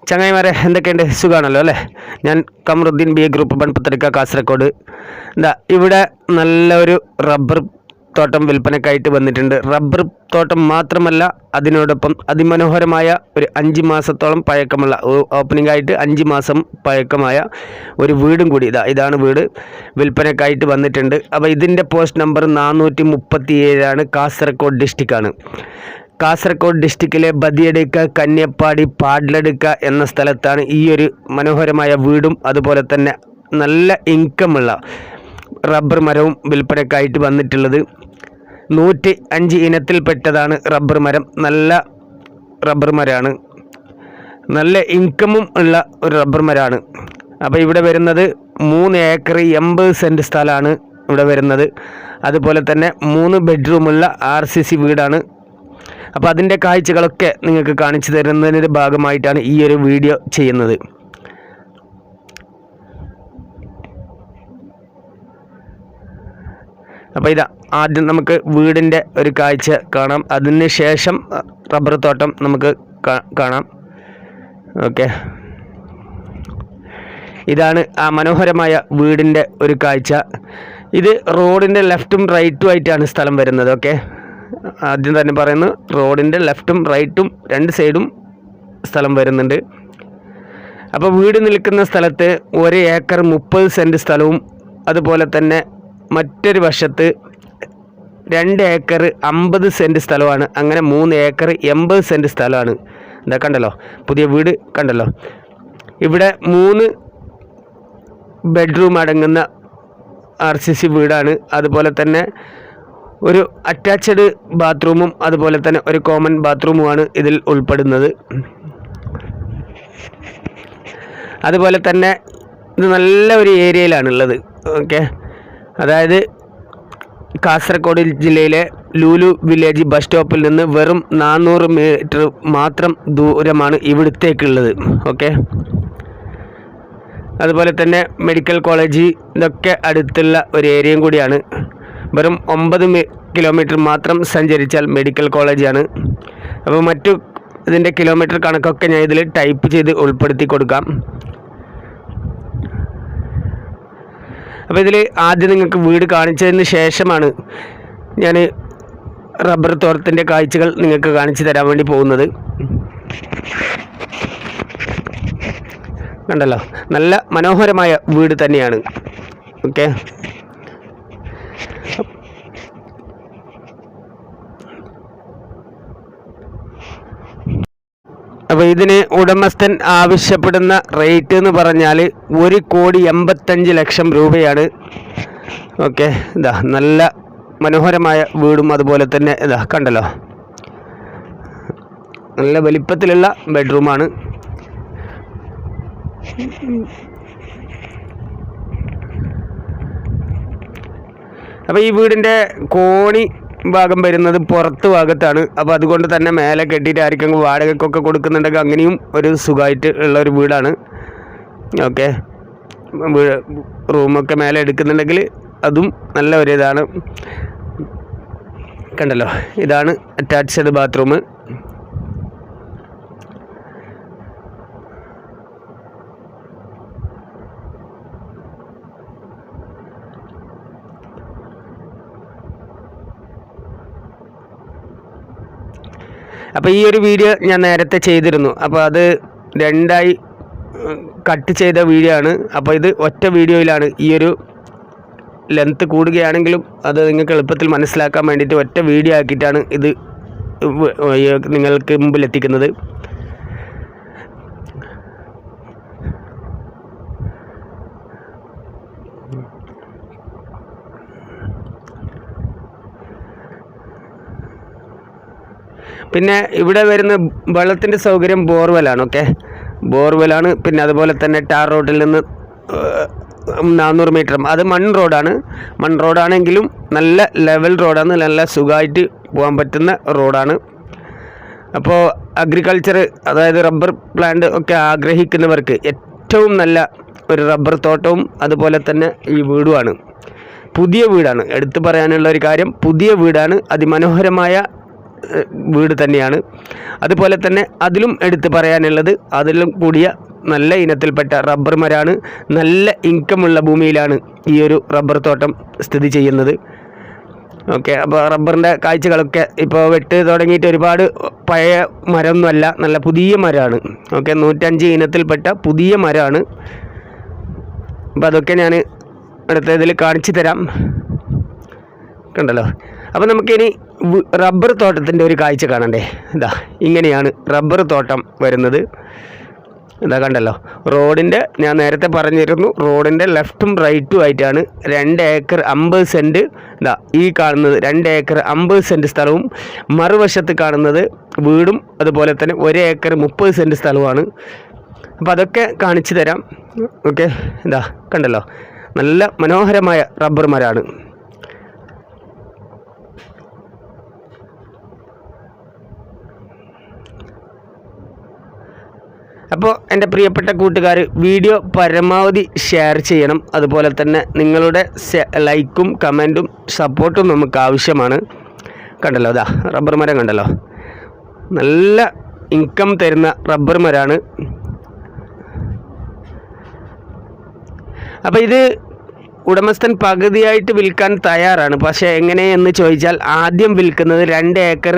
ചങ്ങായിമാരെ എന്തൊക്കെയുണ്ട്? സുഖമാണല്ലോ അല്ലേ? ഞാൻ കമറുദ്ദീൻ BA ഗ്രൂപ്പ് പൺപത്തരിക്ക കാസർഗോഡ്. ഇവിടെ നല്ലൊരു റബ്ബർ തോട്ടം വിൽപ്പനക്കായിട്ട് വന്നിട്ടുണ്ട്. റബ്ബർ തോട്ടം മാത്രമല്ല, അതിനോടൊപ്പം അതിമനോഹരമായ ഒരു 5 മാസത്തോളം പഴക്കമുള്ള, ഓപ്പണിംഗ് ആയിട്ട് 5 മാസം പഴക്കമായ ഒരു വീടും കൂടി ഇതാണ് വീട് വിൽപ്പനക്കായിട്ട് വന്നിട്ടുണ്ട്. അപ്പോൾ ഇതിൻ്റെ പോസ്റ്റ് നമ്പർ 437 കാസർഗോഡ് ഡിസ്ട്രിക്റ്റാണ്. കാസർഗോഡ് ഡിസ്ട്രിക്റ്റിലെ ബദിയടുക്ക, കന്യപ്പാടി, പാഡ്ലടുക്ക എന്ന സ്ഥലത്താണ് ഈ ഒരു മനോഹരമായ വീടും അതുപോലെ തന്നെ നല്ല ഇൻകമുള്ള റബ്ബർ മരവും വിൽപ്പനക്കായിട്ട് വന്നിട്ടുള്ളത്. 105 ഇനത്തിൽപ്പെട്ടതാണ് റബ്ബർ മരം. നല്ല റബ്ബർ മരമാണ്, നല്ല ഇൻകമും ഉള്ള ഒരു റബ്ബർ മരമാണ്. അപ്പോൾ ഇവിടെ വരുന്നത് 3 ഏക്കർ 80 സെൻറ്റ് സ്ഥലമാണ് ഇവിടെ വരുന്നത്. അതുപോലെ തന്നെ 3 ബെഡ്റൂമുള്ള RCC വീടാണ്. അപ്പോൾ അതിൻ്റെ കാഴ്ചകളൊക്കെ നിങ്ങൾക്ക് കാണിച്ചു തരുന്നതിൻ്റെ ഭാഗമായിട്ടാണ് ഈ ഒരു വീഡിയോ ചെയ്യുന്നത്. അപ്പോൾ ആദ്യം നമുക്ക് വീടിൻ്റെ ഒരു കാഴ്ച കാണാം, അതിന് ശേഷം റബ്ബർ തോട്ടം നമുക്ക് കാണാം. ഓക്കെ, ഇതാണ് ആ മനോഹരമായ വീടിൻ്റെ ഒരു കാഴ്ച. ഇത് റോഡിൻ്റെ ലെഫ്റ്റും റൈറ്റും ആയിട്ടാണ് സ്ഥലം വരുന്നത്. ഓക്കെ, ആദ്യം തന്നെ പറയുന്നു, റോഡിൻ്റെ ലെഫ്റ്റും റൈറ്റും 2 സൈഡും സ്ഥലം വരുന്നുണ്ട്. അപ്പോൾ വീട് നിൽക്കുന്ന സ്ഥലത്ത് 1 ഏക്കർ 30 സെൻറ്റ് സ്ഥലവും അതുപോലെ തന്നെ മറ്റൊരു വശത്ത് 2 ഏക്കർ 50 സെൻറ്റ് സ്ഥലമാണ്. അങ്ങനെ 3 ഏക്കർ 80 സെൻറ്റ് സ്ഥലമാണ്. ഇതാ കണ്ടല്ലോ, പുതിയ വീട് കണ്ടല്ലോ. ഇവിടെ 3 ബെഡ്റൂം അടങ്ങുന്ന RCC വീടാണ്. അതുപോലെ തന്നെ ഒരു അറ്റാച്ച്ഡ് ബാത്റൂമും അതുപോലെ തന്നെ ഒരു കോമൺ ബാത്റൂമുമാണ് ഇതിൽ ഉൾപ്പെടുന്നത്. അതുപോലെ തന്നെ ഇത് നല്ല ഒരു ഏരിയയിലാണുള്ളത്. ഓക്കെ, അതായത് കാസർഗോഡ് ജില്ലയിലെ ലൂലു വില്ലേജ് ബസ് സ്റ്റോപ്പിൽ നിന്ന് വെറും 400 മീറ്റർ മാത്രം ദൂരമാണ് ഇവിടത്തേക്കുള്ളത്. ഓക്കെ, അതുപോലെ തന്നെ മെഡിക്കൽ കോളേജ് ഇതൊക്കെ അടുത്തുള്ള ഒരു ഏരിയയും കൂടിയാണ്. വെറും 9 കിലോമീറ്റർ മാത്രം സഞ്ചരിച്ചാൽ മെഡിക്കൽ കോളേജാണ്. അപ്പോൾ മറ്റു ഇതിൻ്റെ കിലോമീറ്റർ കണക്കൊക്കെ ഞാൻ ഇതിൽ ടൈപ്പ് ചെയ്ത് ഉൾപ്പെടുത്തി കൊടുക്കാം. അപ്പോൾ ഇതിൽ ആദ്യം നിങ്ങൾക്ക് വീട് കാണിച്ചതിന് ശേഷമാണ് ഞാൻ റബ്ബർ തോട്ടത്തിൻ്റെ കാഴ്ചകൾ നിങ്ങൾക്ക് കാണിച്ചു തരാൻ വേണ്ടി പോകുന്നത്. കണ്ടല്ലോ, നല്ല മനോഹരമായ വീട് തന്നെയാണ്. ഓക്കെ, അപ്പോൾ ഇതിന് ഉടമസ്ഥൻ ആവശ്യപ്പെടുന്ന റേറ്റ് എന്ന് പറഞ്ഞാൽ 1,85,00,000 രൂപയാണ്. ഓക്കെ, ഇതാ നല്ല മനോഹരമായ വീടും അതുപോലെ തന്നെ ഇതാ കണ്ടല്ലോ, നല്ല വലിപ്പത്തിലുള്ള ബെഡ്റൂമാണ്. അപ്പോൾ ഈ വീടിൻ്റെ കോണി ഭാഗം വരുന്നത് പുറത്ത് ഭാഗത്താണ്. അപ്പോൾ അതുകൊണ്ട് തന്നെ മേലെ കെട്ടിയിട്ട് ആർക്കെങ്കിലും വാടകയ്ക്കൊക്കെ കൊടുക്കുന്നുണ്ടെങ്കിൽ അങ്ങനെയും ഒരു സുഖമായിട്ട് ഉള്ള ഒരു വീടാണ്. ഓക്കെ, റൂമൊക്കെ മേലെ എടുക്കുന്നുണ്ടെങ്കിൽ അതും നല്ല ഒരു ഇതാണ്. കണ്ടല്ലോ, ഇതാണ് അറ്റാച്ച്ഡ് ബാത്റൂം. അപ്പോൾ ഈ ഒരു വീഡിയോ ഞാൻ നേരത്തെ ചെയ്തിരുന്നു. അപ്പോൾ അത് 2ആയി കട്ട് ചെയ്ത വീഡിയോ ആണ്. അപ്പോൾ ഇത് ഒറ്റ വീഡിയോയിലാണ്. ഈ ഒരു ലെങ്ത്ത് കൂടുകയാണെങ്കിലും അത് നിങ്ങൾക്ക് എളുപ്പത്തിൽ മനസ്സിലാക്കാൻ വേണ്ടിയിട്ട് ഒറ്റ വീഡിയോ ആക്കിയിട്ടാണ് ഇത് നിങ്ങൾക്ക് മുമ്പിൽ എത്തിക്കുന്നത്. പിന്നെ ഇവിടെ വരുന്ന വെള്ളത്തിൻ്റെ സൗകര്യം ബോർവെല്ലാണ്. ഓക്കെ, ബോർവെല്ലാണ്. പിന്നെ അതുപോലെ തന്നെ ടാർ റോഡിൽ നിന്ന് 400 മീറ്റർ, അത് മൺ റോഡാണെങ്കിലും നല്ല ലെവൽ റോഡാണ്, നല്ല സുഖമായിട്ട് പോകാൻ പറ്റുന്ന റോഡാണ്. അപ്പോൾ അഗ്രികൾച്ചർ, അതായത് റബ്ബർ പ്ലാന്റ് ഒക്കെ ആഗ്രഹിക്കുന്നവർക്ക് ഏറ്റവും നല്ല ഒരു റബ്ബർ തോട്ടവും അതുപോലെ തന്നെ ഈ വീടുമാണ്. പുതിയ വീടാണ്, എടുത്തു പറയാനുള്ള ഒരു കാര്യം, പുതിയ വീടാണ്. അതിമനോഹരമായ വീട് തന്നെയാണ്. അതുപോലെ തന്നെ അതിലും എടുത്തു പറയാനുള്ളത് അതിലും കൂടിയ നല്ല ഇനത്തിൽപ്പെട്ട റബ്ബർ മരമാണ്. നല്ല ഇൻകമുള്ള ഭൂമിയിലാണ് ഈ ഒരു റബ്ബർ തോട്ടം സ്ഥിതി ചെയ്യുന്നത്. ഓക്കെ, അപ്പോൾ റബ്ബറിൻ്റെ കാഴ്ചകളൊക്കെ ഇപ്പോൾ വെട്ട് തുടങ്ങിയിട്ട് ഒരുപാട് പഴയ മരമൊന്നുമല്ല, നല്ല പുതിയ മരമാണ്. ഓക്കെ, 105 ഇനത്തിൽപ്പെട്ട പുതിയ മരമാണ്. അപ്പോൾ അതൊക്കെ ഞാൻ അടുത്തതിൽ കാണിച്ചു തരാം. കണ്ടല്ലോ. അപ്പോൾ നമുക്കിനി റബ്ബർ തോട്ടത്തിൻ്റെ ഒരു കാഴ്ച കാണണ്ടേ. ഇതാ ഇങ്ങനെയാണ് റബ്ബർ തോട്ടം വരുന്നത്. ഇതാ കണ്ടല്ലോ, റോഡിൻ്റെ ഞാൻ നേരത്തെ പറഞ്ഞിരുന്നു, റോഡിൻ്റെ ലെഫ്റ്റും റൈറ്റും ആയിട്ടാണ് 2 ഏക്കർ 50 സെൻറ്റ്. ഇതാ ഈ കാണുന്നത് 2 ഏക്കർ 50 സെൻറ്റ് സ്ഥലവും മറുവശത്ത് കാണുന്നത് വീടും അതുപോലെ തന്നെ 1 ഏക്കർ 30 സെൻറ്റ് സ്ഥലവുമാണ്. അപ്പോൾ അതൊക്കെ കാണിച്ചു തരാം. ഓക്കെ, ഇതാ കണ്ടല്ലോ, നല്ല മനോഹരമായ റബ്ബർ മരമാണ്. അപ്പോൾ എൻ്റെ പ്രിയപ്പെട്ട കൂട്ടുകാർ, വീഡിയോ പരമാവധി ഷെയർ ചെയ്യണം. അതുപോലെ തന്നെ നിങ്ങളുടെ ലൈക്കും കമൻറ്റും സപ്പോർട്ടും നമുക്ക് ആവശ്യമാണ്. കണ്ടല്ലോ, അതാ റബ്ബർ മരം കണ്ടല്ലോ, നല്ല ഇൻകം തരുന്ന റബ്ബർ മരമാണ്. അപ്പോൾ ഇത് ഉടമസ്ഥൻ പകുതിയായിട്ട് വിൽക്കാൻ തയ്യാറാണ്. പക്ഷേ എങ്ങനെയെന്ന് ചോദിച്ചാൽ ആദ്യം വിൽക്കുന്നത് 2 ഏക്കർ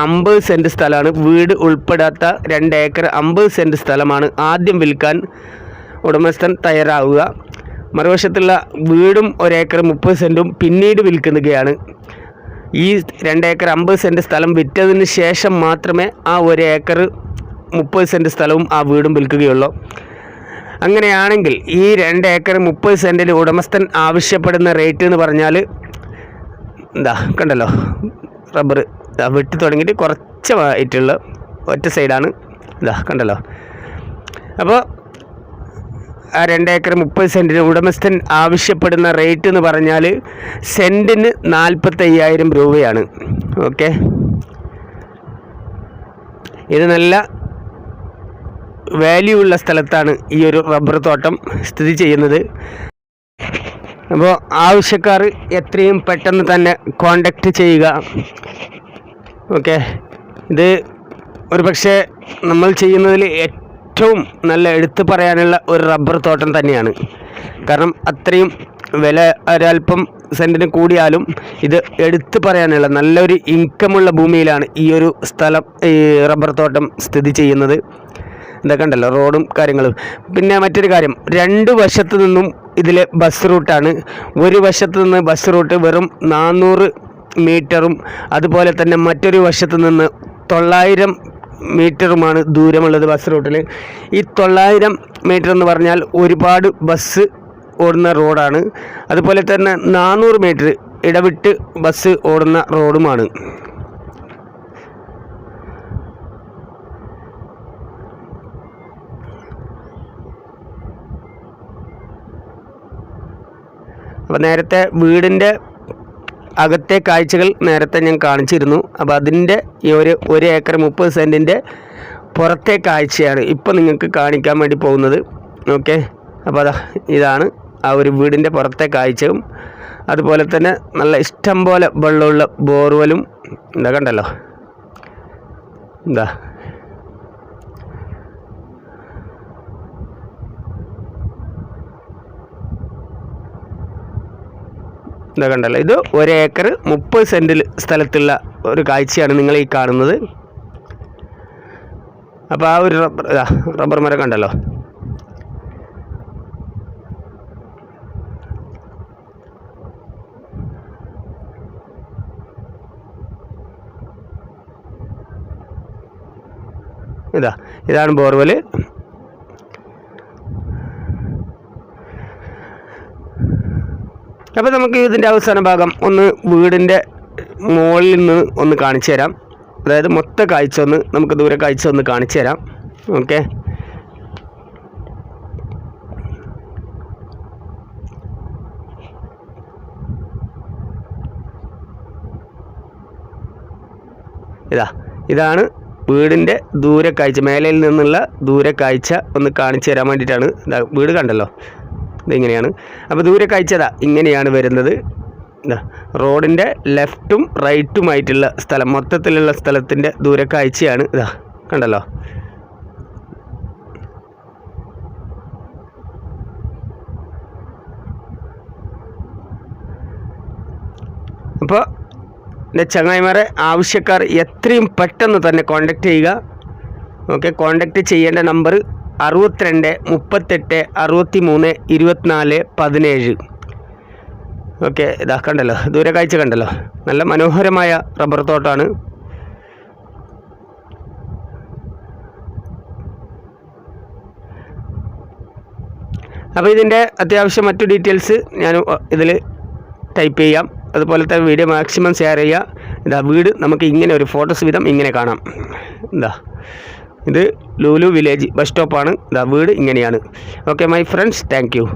50 സെൻറ്റ് സ്ഥലമാണ്. വീട് ഉൾപ്പെടാത്ത 2 ഏക്കർ 50 സെൻറ്റ് സ്ഥലമാണ് ആദ്യം വിൽക്കാൻ ഉടമസ്ഥൻ തയ്യാറാവുക. മറുവശത്തുള്ള വീടും 1 ഏക്കർ 30 സെൻറ്റും പിന്നീട് വിൽക്കുകയാണ്. ഈ 2 ഏക്കർ 50 സെൻറ്റ് സ്ഥലം വിറ്റതിന് ശേഷം മാത്രമേ ആ 1 ഏക്കർ 30 സെൻറ്റ് സ്ഥലവും ആ വീടും വിൽക്കുകയുള്ളൂ. അങ്ങനെയാണെങ്കിൽ ഈ 2 ഏക്കർ 30 സെൻറ്റിൽ ഉടമസ്ഥൻ ആവശ്യപ്പെടുന്ന റേറ്റ് എന്ന് പറഞ്ഞാൽ എന്താ കണ്ടല്ലോ, റബ്ബർ വെട്ടി തുടങ്ങിയിട്ട് കുറച്ചായിട്ടുള്ള ഒറ്റ സൈഡാണ്. ഇതാ കണ്ടല്ലോ. അപ്പോൾ ആ 2 ഏക്കർ 30 സെൻറ്റിന് ഉടമസ്ഥൻ ആവശ്യപ്പെടുന്ന റേറ്റ് എന്ന് പറഞ്ഞാൽ സെൻറ്റിന് 45,000 രൂപയാണ്. ഓക്കെ, ഇത് നല്ല വാല്യൂ ഉള്ള സ്ഥലത്താണ് ഈ ഒരു റബ്ബർ തോട്ടം സ്ഥിതി ചെയ്യുന്നത്. അപ്പോൾ ആവശ്യക്കാർ എത്രയും പെട്ടെന്ന് തന്നെ കോണ്ടാക്റ്റ് ചെയ്യുക. ഓക്കെ, ഇത് ഒരു പക്ഷേ നമ്മൾ ചെയ്യുന്നതിൽ ഏറ്റവും നല്ല എടുത്തു പറയാനുള്ള ഒരു റബ്ബർ തോട്ടം തന്നെയാണ്. കാരണം അത്രയും വില ഒരല്പം സെൻറ്റിന് കൂടിയാലും ഇത് എടുത്തു പറയാനുള്ള നല്ലൊരു ഇൻകമുള്ള ഭൂമിയിലാണ് ഈ ഒരു സ്ഥലം, ഈ റബ്ബർ തോട്ടം സ്ഥിതി ചെയ്യുന്നത്. ഇതൊക്കെ ഉണ്ടല്ലോ, റോഡും കാര്യങ്ങളും. പിന്നെ മറ്റൊരു കാര്യം, 2 വശത്തു നിന്നും ഇതിൽ ബസ് റൂട്ടാണ്. ഒരു വശത്ത് നിന്ന് ബസ് റൂട്ട് വെറും 400 മീറ്ററും അതുപോലെ തന്നെ മറ്റൊരു വശത്ത് നിന്ന് 900 മീറ്ററുമാണ് ദൂരമുള്ളത് ബസ് റൂട്ടിൽ. ഈ 900 മീറ്റർ എന്ന് പറഞ്ഞാൽ ഒരുപാട് ബസ് ഓടുന്ന റോഡാണ്. അതുപോലെ തന്നെ 400 മീറ്റർ ഇടവിട്ട് ബസ് ഓടുന്ന റോഡുമാണ്. അപ്പോൾ നേരത്തെ വീടിൻ്റെ അകത്തെ കാഴ്ചകൾ നേരത്തെ ഞാൻ കാണിച്ചിരുന്നു. അപ്പോൾ അതിൻ്റെ ഈ 1 ഏക്കർ 30 സെൻറ്റിൻ്റെ പുറത്തെ കാഴ്ചയാണ് ഇപ്പോൾ നിങ്ങൾക്ക് കാണിക്കാൻ വേണ്ടി പോകുന്നത്. ഓക്കെ, അപ്പോൾ ഇതാണ് ആ ഒരു വീടിൻ്റെ പുറത്തെ കാഴ്ചയും. അതുപോലെ തന്നെ നല്ല ഇഷ്ടം പോലെ വെള്ളമുള്ള ബോർവെലും എന്താ കണ്ടല്ലോ. എന്താ കണ്ടല്ലോ, ഇത് 1 ഏക്കർ 30 സെൻറ്റിൽ സ്ഥലത്തുള്ള ഒരു കാഴ്ചയാണ് നിങ്ങൾ ഈ കാണുന്നത്. അപ്പോൾ ആ ഒരു റബ്ബർ മരം കണ്ടല്ലോ. ഇതാണ് ബോർവെൽ. അപ്പോൾ നമുക്ക് ഇതിൻ്റെ അവസാന ഭാഗം ഒന്ന് വീടിൻ്റെ മുകളിൽ നിന്ന് ഒന്ന് കാണിച്ചു തരാം. അതായത് മൊത്ത കാഴ്ച ഒന്ന് നമുക്ക് ദൂരെ കാഴ്ച ഒന്ന് കാണിച്ചു തരാം. ഓക്കെ, ഇതാണ് വീടിൻ്റെ ദൂരക്കാഴ്ച. മേലയിൽ നിന്നുള്ള ദൂരക്കാഴ്ച ഒന്ന് കാണിച്ചു തരാൻ വേണ്ടിയിട്ടാണ്. വീട് കണ്ടല്ലോ, ഇതിങ്ങനെയാണ്. അപ്പോൾ ദൂരക്കാഴ്ച ഇങ്ങനെയാണ് വരുന്നത്. റോഡിൻ്റെ ലെഫ്റ്റും റൈറ്റുമായിട്ടുള്ള സ്ഥലം, മൊത്തത്തിലുള്ള സ്ഥലത്തിൻ്റെ ദൂരക്കാഴ്ചയാണ് ഇതാ, കണ്ടല്ലോ. അപ്പോൾ എൻ്റെ ചങ്ങായിമാരെ, ആവശ്യക്കാർ എത്രയും പെട്ടെന്ന് തന്നെ കോൺടാക്റ്റ് ചെയ്യുക. ഓക്കെ, കോൺടാക്റ്റ് ചെയ്യേണ്ട നമ്പർ 62 38 63 24 17. ഓക്കെ, ഇതാ കണ്ടല്ലോ, ദൂരക്കാഴ്ച കണ്ടല്ലോ, നല്ല മനോഹരമായ റബ്ബർ തോട്ടമാണ്. അപ്പോൾ ഇതിൻ്റെ അത്യാവശ്യം മറ്റു ഡീറ്റെയിൽസ് ഞാൻ ഇതിൽ ടൈപ്പ് ചെയ്യാം. അതുപോലത്തെ വീഡിയോ മാക്സിമം ഷെയർ ചെയ്യുക. ഇതാ വീട് നമുക്ക് ഇങ്ങനെ ഒരു ഫോട്ടോസ് വിധം ഇങ്ങനെ കാണാം. ഇതാ ഇത് ലുലു വില്ലേജ് ബസ് സ്റ്റോപ്പാണ്. ഇതാ വീട് ഇങ്ങനെയാണ്. Okay my friends, thank you.